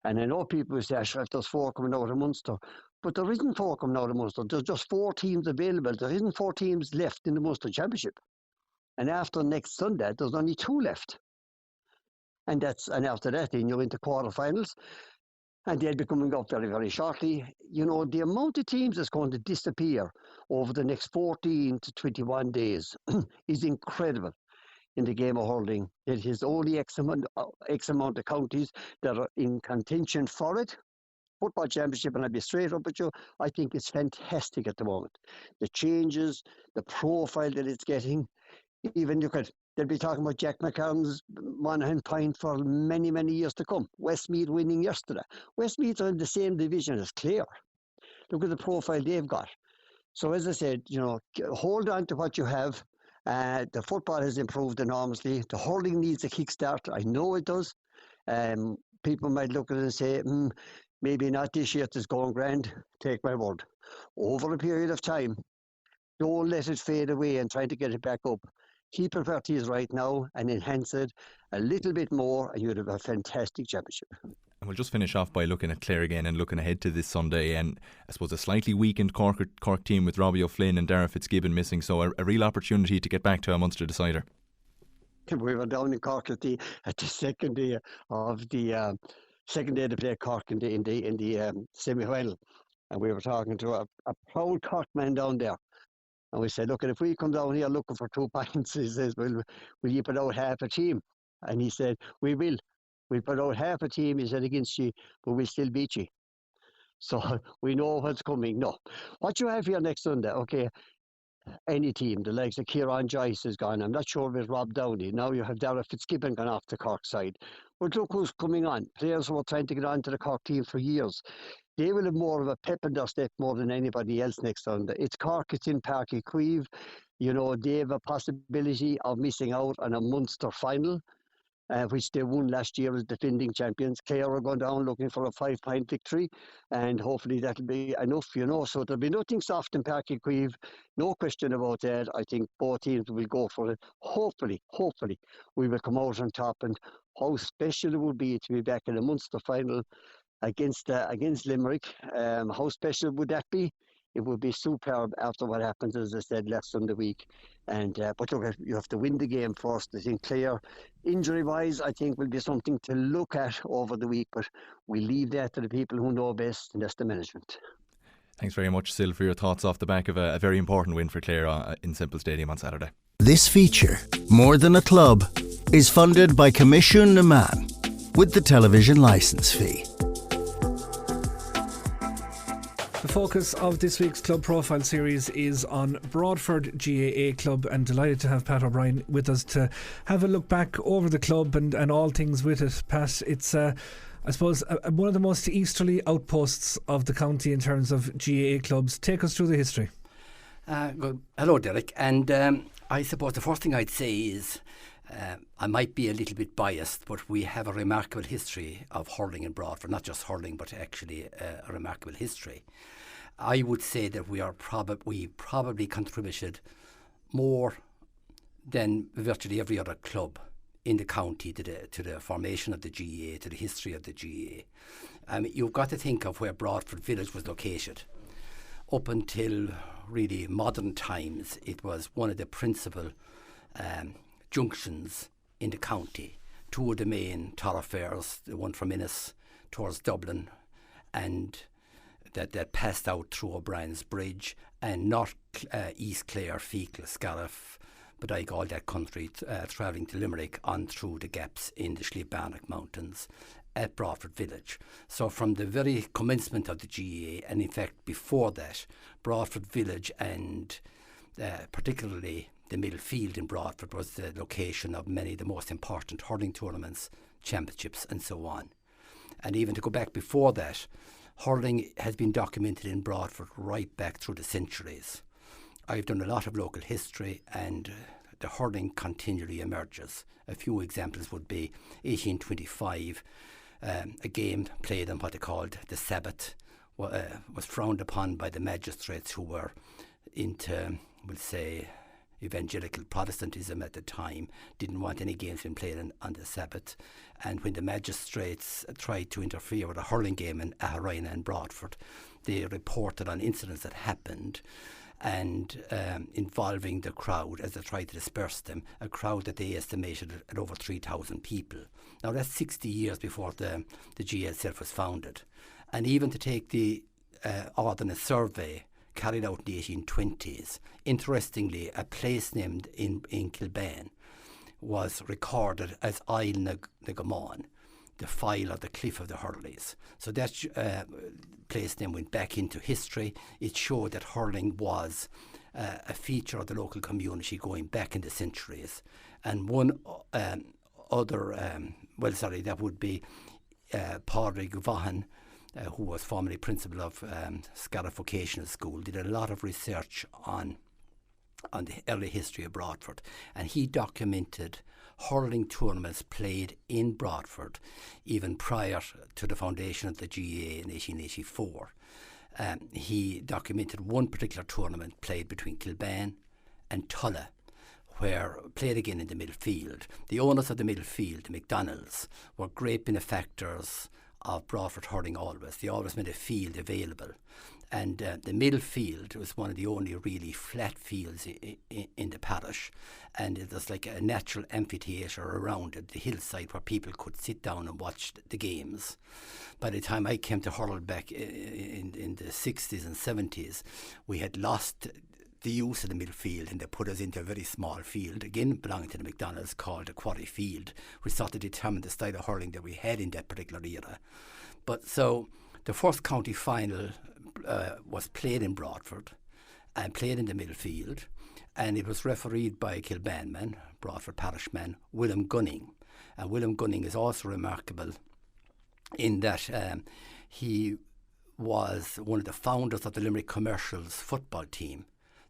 and I know people will say, if there's 4 coming out of Munster, but there isn't 4 coming out of Munster. There's just 4 teams available. There isn't 4 teams left in the Munster Championship. And after next Sunday, there's only 2 left. And after that, then you're into quarterfinals. And they'll be coming up very, very shortly. The amount of teams that's going to disappear over the next 14 to 21 days is incredible. In the game of hurling, it is only X amount of counties that are in contention for it. Football Championship, and I'll be straight up with you, I think it's fantastic at the moment. The changes, the profile that it's getting, even they'll be talking about Jack McCann's Monaghan Point for many, many years to come. Westmeath winning yesterday. Westmeath are in the same division as Clare. Look at the profile they've got. So as I said, hold on to what you have. The football has improved enormously. The hurling needs a kickstart. I know it does. People might look at it and say, maybe not this year, it's going grand. Take my word. Over a period of time, don't let it fade away and try to get it back up. Keep it where it is right now and enhance it a little bit more, and you'd have a fantastic championship. And we'll just finish off by looking at Clare again and looking ahead to this Sunday. And I suppose a slightly weakened Cork team with Robbie O'Flynn and Darragh Fitzgibbon missing. So a real opportunity to get back to a Munster decider. We were down in Cork at the second day of the second day to play Cork in the semi-final, and we were talking to a proud Cork man down there. And we said, look, if we come down here looking for 2 points, he says, will you put out half a team? And he said, we will. We'll put out half a team, he said, against you, but we'll still beat you. So we know what's coming. No. What you have here next Sunday, okay, any team, the likes of Kieran Joyce is gone. I'm not sure if it's Rob Downey. Now you have Darragh Fitzgibbon gone off the Cork side. But look who's coming on. Players who are trying to get onto the Cork team for years. They will have more of a pep in their step more than anybody else next Sunday. It's Cork, it's in Páirc Uí Chaoimh. They have a possibility of missing out on a Munster final, which they won last year as defending champions. Clare are going down looking for a 5-point victory, and hopefully that'll be enough, So there'll be nothing soft in Páirc Uí Chaoimh, no question about that. I think both teams will go for it. Hopefully, we will come out on top, and how special it would be to be back in the Munster final against Limerick. How special would that be? It would be superb after what happened, as I said, last Sunday week. But look, you have to win the game first. I think Clare, injury-wise, I think will be something to look at over the week. But we leave that to the people who know best, and that's the management. Thanks very much, Sil, for your thoughts off the back of a very important win for Clare in Semple Stadium on Saturday. This feature, More Than a Club, is funded by Commission na Man with the television licence fee. The focus of this week's Club Profile series is on Broadford GAA Club, and delighted to have Pat O'Brien with us to have a look back over the club and all things with it. Pat, it's I suppose one of the most easterly outposts of the county in terms of GAA clubs. Take us through the history. Good. Hello, Derek. And I suppose the first thing I'd say is I might be a little bit biased, but we have a remarkable history of hurling in Broadford. Not just hurling, but actually a remarkable history. I would say that we probably contributed more than virtually every other club in the county to the formation of the GAA, to the history of the GAA. You've got to think of where Broadford Village was located. Up until really modern times, it was one of the principal junctions in the county. Two of the main thoroughfares, the one from Innis towards Dublin, and that passed out through O'Brien's Bridge, and North East Clare, Fecal, Scariff, but like all that country travelling to Limerick on through the gaps in the Schleebarnock Mountains at Broadford Village. So from the very commencement of the GAA, and in fact before that, Broadford Village and particularly the middle field in Broadford was the location of many of the most important hurling tournaments, championships and so on. And even to go back before that, hurling has been documented in Broadford right back through the centuries. I've done a lot of local history, and the hurling continually emerges. A few examples would be 1825, a game played on what they called the Sabbath was frowned upon by the magistrates who were into, we'll say, evangelical Protestantism at the time, didn't want any games being played on the Sabbath. And when the magistrates tried to interfere with a hurling game in Aharina and Broadford, they reported on incidents that happened and involving the crowd as they tried to disperse them, a crowd that they estimated at over 3,000 people. Now that's 60 years before the GAA itself was founded. And even to take the Ordnance Survey carried out in the 1820s, interestingly, a place named in Kilbane was recorded as Isle na Gamon, the file of the cliff of the Hurleys. So that place name went back into history. It showed that hurling was a feature of the local community going back in the centuries. And one that would be Pádraig Vaughan, who was formerly principal of Scariff Vocational School, did a lot of research on the early history of Broadford, and he documented hurling tournaments played in Broadford even prior to the foundation of the GAA in 1884. He documented one particular tournament played between Kilbane and Tulla, where played again in the middle field. The owners of the middle field, the McDonalds, were great benefactors of Broadford hurling always. They always made a field available. And the middle field was one of the only really flat fields in the parish. And it was like a natural amphitheatre around it, the hillside where people could sit down and watch the games. By the time I came to hurl back in the 60s and 70s, we had lost the use of the middle field, and they put us into a very small field, again belonging to the McDonalds, called the Quarry Field, which sort of determined the style of hurling that we had in that particular era. But so the first county final was played in Broadford and played in the middle field, and it was refereed by a Kilbane man, Broadford parish man, William Gunning. And William Gunning is also remarkable in that he was one of the founders of the Limerick Commercials football team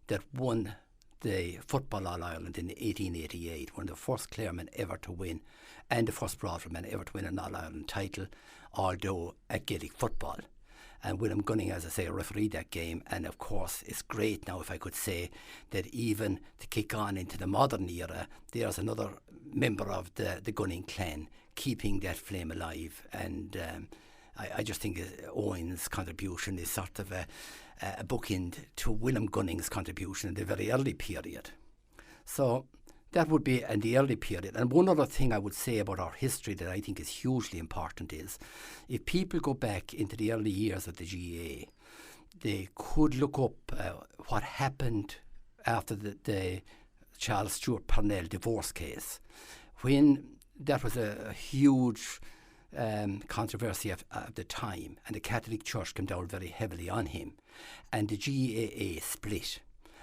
that won the Football All-Ireland in 1888, one of the first Claremen ever to win, and the first Broadford man ever to win an All-Ireland title, although at Gaelic football. And William Gunning, as I say, refereed that game. And of course, it's great now, if I could say, that even to kick on into the modern era, there's another member of the Gunning clan keeping that flame alive. And I just think Owen's contribution is sort of a bookend to William Gunning's contribution in the very early period. So that would be in the early period. And one other thing I would say about our history that I think is hugely important is, if people go back into the early years of the GAA, they could look up what happened after the Charles Stewart Parnell divorce case, when that was a huge controversy of the time, and the Catholic Church came down very heavily on him, and the GAA split.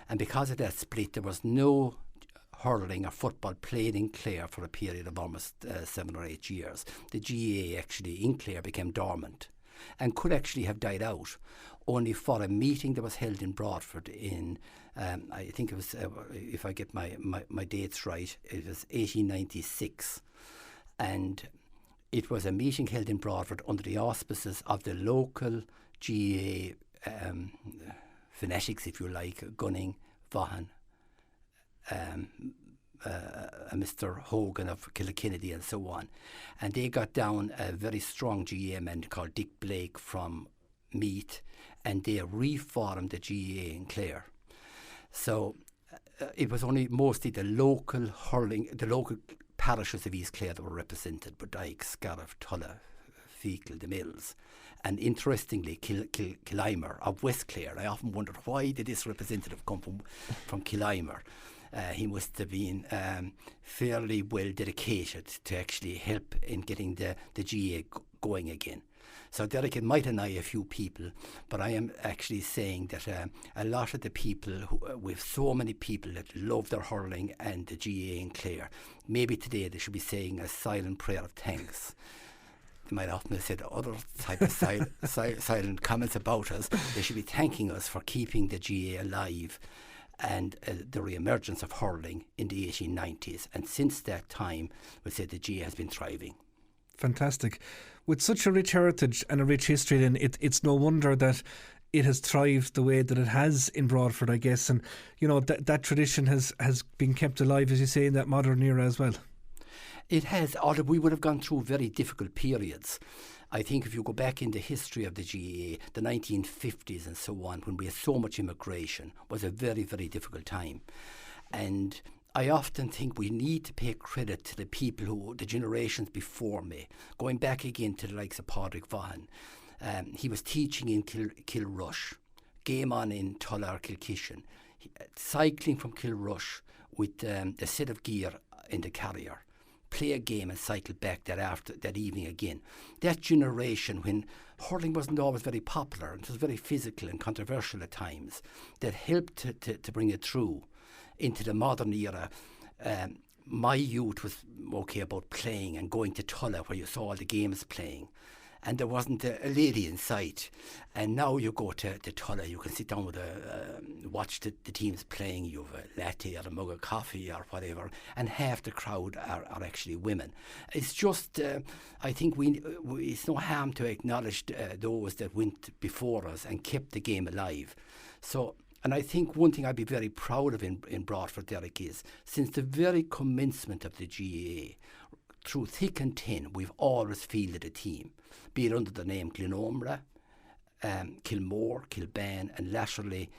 And because of that split, there was no hurling or football played in Clare for a period of almost 7 or 8 years. The GAA actually in Clare became dormant and could actually have died out, only for a meeting that was held in Broadford in, I think it was, if I get my dates right, it was 1896. And it was a meeting held in Broadford under the auspices of the local GAA phonetics, if you like, Gunning, Vaughan, Mr. Hogan of Kilkennedy and so on. And they got down a very strong GAA man called Dick Blake from Meath, and they reformed the GAA in Clare. So it was only mostly the local hurling, the local parishes of East Clare that were represented, Bodyke, Scariff, Tulla, Feakle, the Mills. And interestingly, Killimer of West Clare, I often wondered why did this representative come from Killimer. He must have been fairly well dedicated to actually help in getting the GAA going again. So Derek, it might annoy a few people, but I am actually saying that a lot of the people, with so many people that love their hurling and the GAA in Clare, maybe today they should be saying a silent prayer of thanks. They might often have said other type of silent comments about us. They should be thanking us for keeping the GAA alive and the re-emergence of hurling in the 1890s. And since that time, we say the GAA has been thriving. Fantastic. With such a rich heritage and a rich history, then it's no wonder that it has thrived the way that it has in Broadford, I guess. And, you know, that tradition has been kept alive, as you say, in that modern era as well. It has, although we would have gone through very difficult periods. I think if you go back in the history of the GAA, the 1950s and so on, when we had so much immigration, was a very, very difficult time. And I often think we need to pay credit to the people the generations before me, going back again to the likes of Padraig Vaughan. He was teaching in Kilrush, game on in Tulla or Kilkishen, cycling from Kilrush with a set of gear in the carrier, play a game and cycle back that evening again. That generation, when hurling wasn't always very popular and it was very physical and controversial at times, that helped to bring it through into the modern era. My youth was okay about playing and going to Tulla where you saw all the games playing, and there wasn't a lady in sight. And now you go to Tulla, you can sit down with watch the teams playing. You have a latte or a mug of coffee or whatever, and half the crowd are actually women. It's just, I think it's no harm to acknowledge those that went before us and kept the game alive. So. And I think one thing I'd be very proud of in Broadford, Derek, is since the very commencement of the GAA, through thick and thin, we've always fielded a team, be it under the name Glenomra, Kilmore, Kilban, and laterally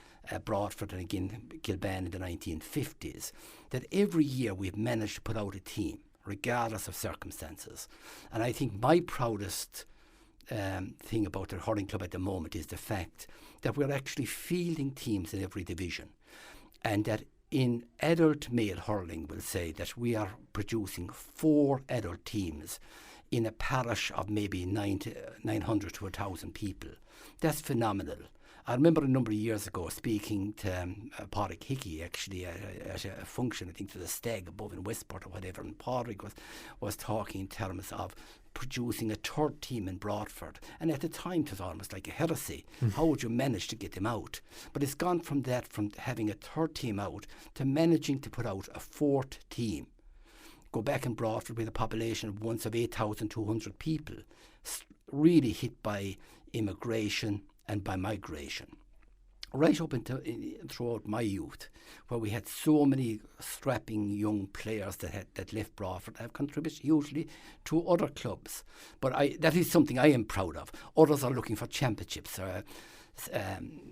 Broadford, and again Kilban in the 1950s, that every year we've managed to put out a team, regardless of circumstances. And I think my proudest thing about the hurling club at the moment is the fact that we're actually fielding teams in every division, and that in adult male hurling, we'll say that we are producing 4 adult teams in a parish of maybe 900 to 1,000 people. That's phenomenal. I remember a number of years ago speaking to Padraig Hickey actually at a function, I think to the Stag above in Westport or whatever, and Padraig was talking in terms of producing a third team in Broadford. And at the time it was almost like a heresy. How would you manage to get them out? But it's gone from that, from having a third team out, to managing to put out a 4th team. Go back in Broadford with a population once of 8,200 people, really hit by immigration and by migration. Right up throughout my youth, where we had so many strapping young players that left Broadford, have contributed hugely to other clubs. But that is something I am proud of. Others are looking for championships,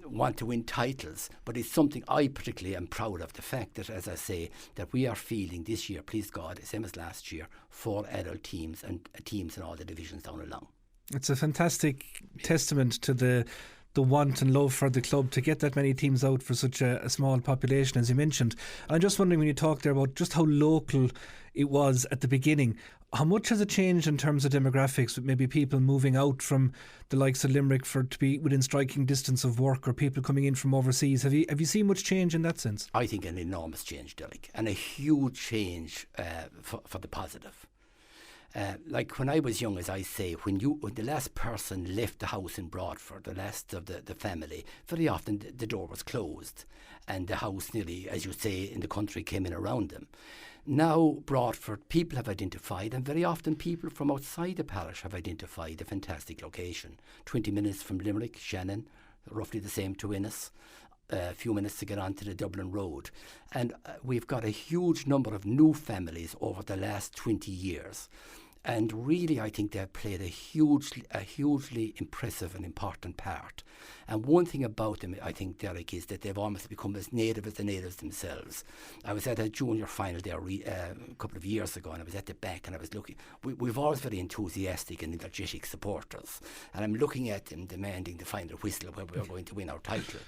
want to win titles, but it's something I particularly am proud of. The fact that, as I say, that we are fielding this year, please God, same as last year, 4 adult teams and teams in all the divisions down along. It's a fantastic testament to the want and love for the club to get that many teams out for such a small population, as you mentioned. I'm just wondering, when you talk there about just how local it was at the beginning, how much has it changed in terms of demographics, with maybe people moving out from the likes of Limerick to be within striking distance of work, or people coming in from overseas? Have you seen much change in that sense? I think an enormous change, Derek, and a huge change for the positive. Like when I was young, as I say, when the last person left the house in Broadford, the last of the family, very often the door was closed and the house nearly, as you say, in the country came in around them. Now Broadford, people have identified, and very often people from outside the parish have identified a fantastic location. 20 minutes from Limerick, Shannon, roughly the same to Innis. A few minutes to get onto the Dublin Road. And we've got a huge number of new families over the last 20 years. And really, I think they've played a hugely impressive and important part. And one thing about them, I think, Derek, is that they've almost become as native as the natives themselves. I was at a junior final there a couple of years ago, and I was at the back, and I was looking. We've always very enthusiastic and energetic supporters. And I'm looking at them demanding the final whistle where we're going to win our title.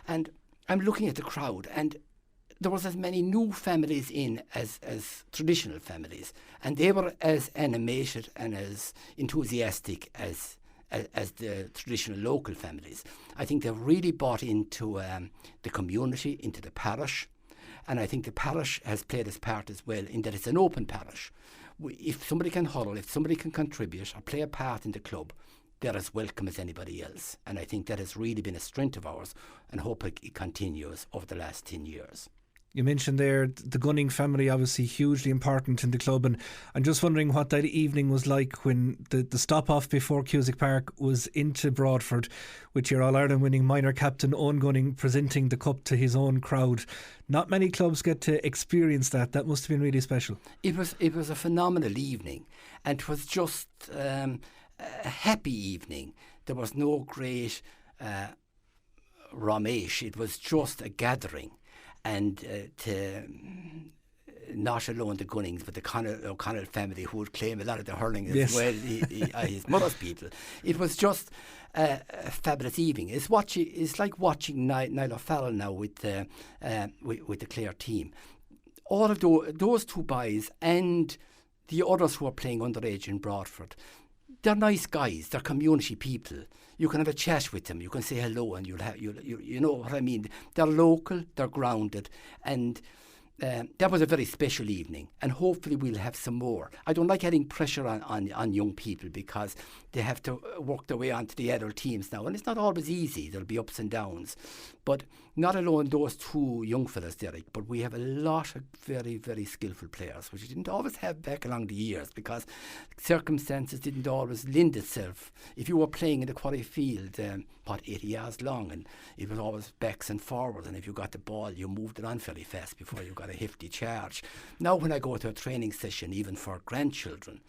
And I'm looking at the crowd, and there was as many new families in as traditional families, and they were as animated and as enthusiastic as the traditional local families. I think they've really bought into the community, into the parish, and I think the parish has played its part as well in that it's an open parish. If somebody can huddle, if somebody can contribute or play a part in the club, they're as welcome as anybody else. And I think that has really been a strength of ours, and hope it continues over the last 10 years. You mentioned there the Gunning family, obviously hugely important in the club, and I'm just wondering what that evening was like when the stop-off before Cusack Park was into Broadford, with your All-Ireland winning minor captain Owen Gunning presenting the cup to his own crowd. Not many clubs get to experience that. That must have been really special. It was a phenomenal evening, and it was just a happy evening. There was no great ramesh. It was just a gathering. And to not alone the Gunnings, but the O'Connell family, who would claim a lot of the hurling as well, his mother's people. It was just a fabulous evening. It's like watching Niall O'Farrell now with the Clare team. All of those two boys and the others who are playing underage in Broadford, they're nice guys. They're community people. You can have a chat with them. You can say hello, and you know what I mean. They're local. They're grounded, and that was a very special evening. And hopefully we'll have some more. I don't like adding pressure on young people, because they have to work their way onto the adult teams now, and it's not always easy. There'll be ups and downs, but not alone those two young fellas, Derek, but we have a lot of very, very skillful players, which we didn't always have back along the years, because circumstances didn't always lend itself. If you were playing in the quarry field, 80 yards long, and it was always backs and forwards, and if you got the ball, you moved it on fairly fast before you got a hefty charge. Now when I go to a training session, even for grandchildren,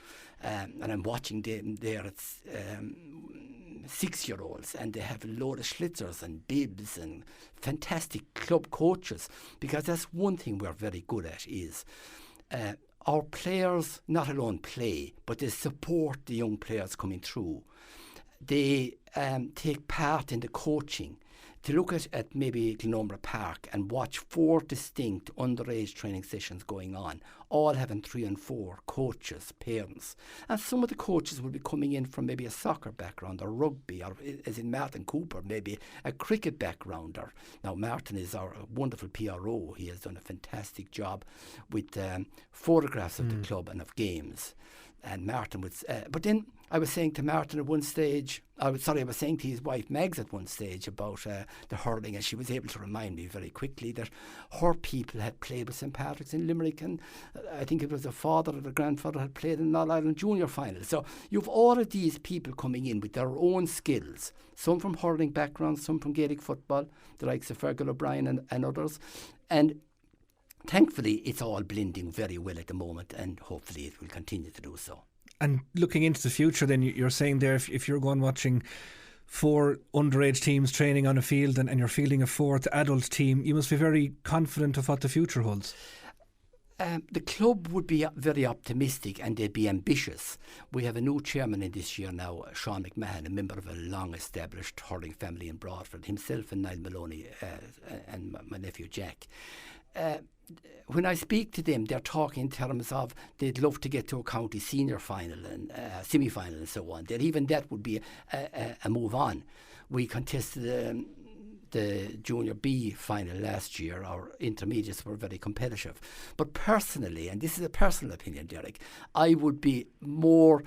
and I'm watching them there, it's 6-year-olds, and they have a load of schlitzers and bibs and fantastic club coaches, because that's one thing we're very good at, is our players not alone play, but they support the young players coming through. They take part in the coaching. To look at maybe Glenormah Park and watch 4 distinct underage training sessions going on, all having 3 and 4 coaches, parents. And some of the coaches will be coming in from maybe a soccer background or rugby, or as in Martin Cooper, maybe a cricket background. Now Martin is our wonderful PRO. He has done a fantastic job with photographs of the club and of games. And Martin was, but then I was saying to Martin at one stage, I was saying to his wife Megs at one stage about the hurling, and she was able to remind me very quickly that her people had played with St Patrick's in Limerick, and I think it was the father or the grandfather had played in All Ireland junior final. So you've all of these people coming in with their own skills, some from hurling backgrounds, some from Gaelic football, the likes of Fergal O'Brien and others, and thankfully it's all blending very well at the moment, and hopefully it will continue to do so. And looking into the future, then you're saying there, if you're going watching 4 underage teams training on a field and you're fielding a 4th adult team, you must be very confident of what the future holds. The club would be very optimistic, and they'd be ambitious. We have a new chairman in this year now, Sean McMahon, a member of a long-established hurling family in Broadford, himself and Niall Maloney and my nephew Jack. When I speak to them, they're talking in terms of they'd love to get to a county senior final and semi-final and so on. That even that would be a move on. We contested the Junior B final last year. Our intermediates were very competitive. But personally, and this is a personal opinion, Derek, I would be more...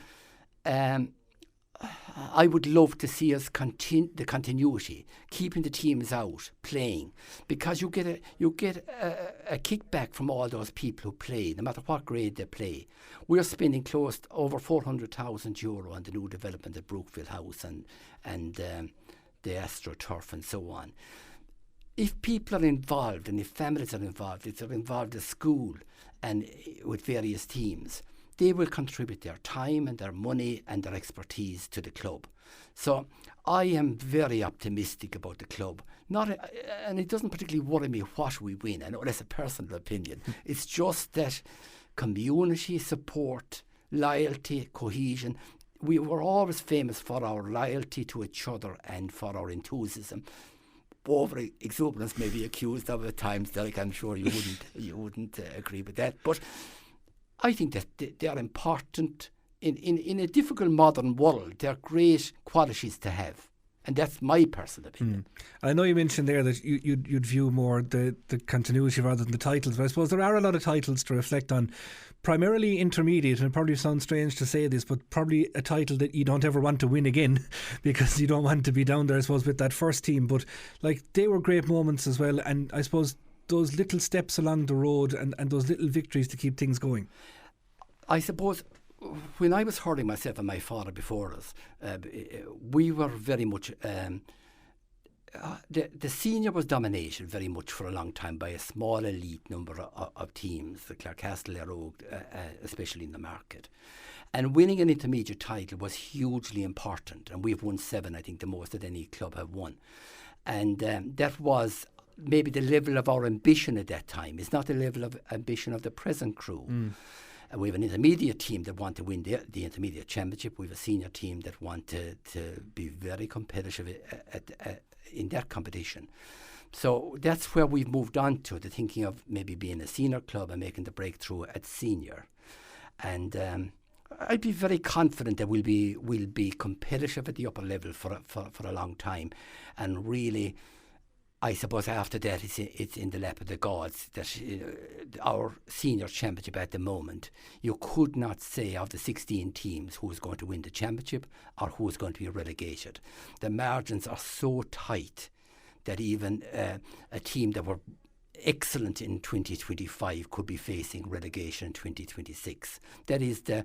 I would love to see us the continuity, keeping the teams out, playing, because you get a kickback from all those people who play, no matter what grade they play. We're spending close to over €400,000 on the new development at Brookfield House and the AstroTurf and so on. If people are involved and if families are involved, if they're involved at school and with various teams, they will contribute their time and their money and their expertise to the club. So I am very optimistic about the club. And it doesn't particularly worry me what we win. I know that's a personal opinion. It's just that community support, loyalty, cohesion. We were always famous for our loyalty to each other and for our enthusiasm. Over exuberance may be accused of at times, Derek. I'm sure you wouldn't agree with that. But I think that they are important in a difficult modern world. They're great qualities to have. And that's my personal opinion. I know you mentioned there that you'd view more the continuity rather than the titles, but I suppose there are a lot of titles to reflect on, primarily intermediate, and it probably sounds strange to say this, but probably a title that you don't ever want to win again because you don't want to be down there, I suppose, with that first team. But like, they were great moments as well, and I suppose those little steps along the road and those little victories to keep things going. I suppose when I was hurling myself and my father before us, we were very much the senior was dominated very much for a long time by a small elite number of teams, the Clare Castle, especially in the market. And winning an intermediate title was hugely important, and we've won 7, I think the most that any club have won. And that was maybe the level of our ambition at that time. It's not the level of ambition of the present crew. We have an intermediate team that want to win the intermediate championship. We have a senior team that want to be very competitive in that competition. So that's where we've moved on to, the thinking of maybe being a senior club and making the breakthrough at senior. And I'd be very confident that we'll be competitive at the upper level for a long time. And really, I suppose after that it's in the lap of the gods that our senior championship at the moment, you could not say of the 16 teams who is going to win the championship or who is going to be relegated. The margins are so tight that even a team that were excellent in 2025 could be facing relegation in 2026. That is the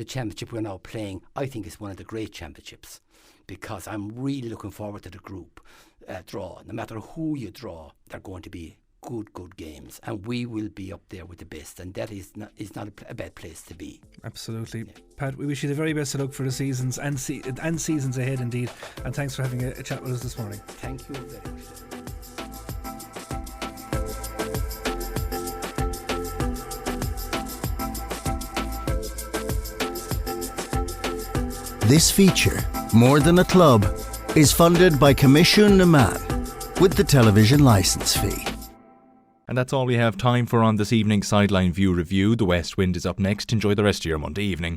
championship we're now playing. I think is one of the great championships, because I'm really looking forward to the group draw. No matter who you draw, they're going to be good games, and we will be up there with the best, and that is not a bad place to be. Absolutely. Pat, we wish you the very best of luck for the seasons and seasons ahead indeed, and thanks for having a chat with us this morning. Thank you very much. This feature, More Than a Club, is funded by Commission na Man with the television licence fee. And that's all we have time for on this evening's Sideline View Review. The West Wind is up next. Enjoy the rest of your Monday evening.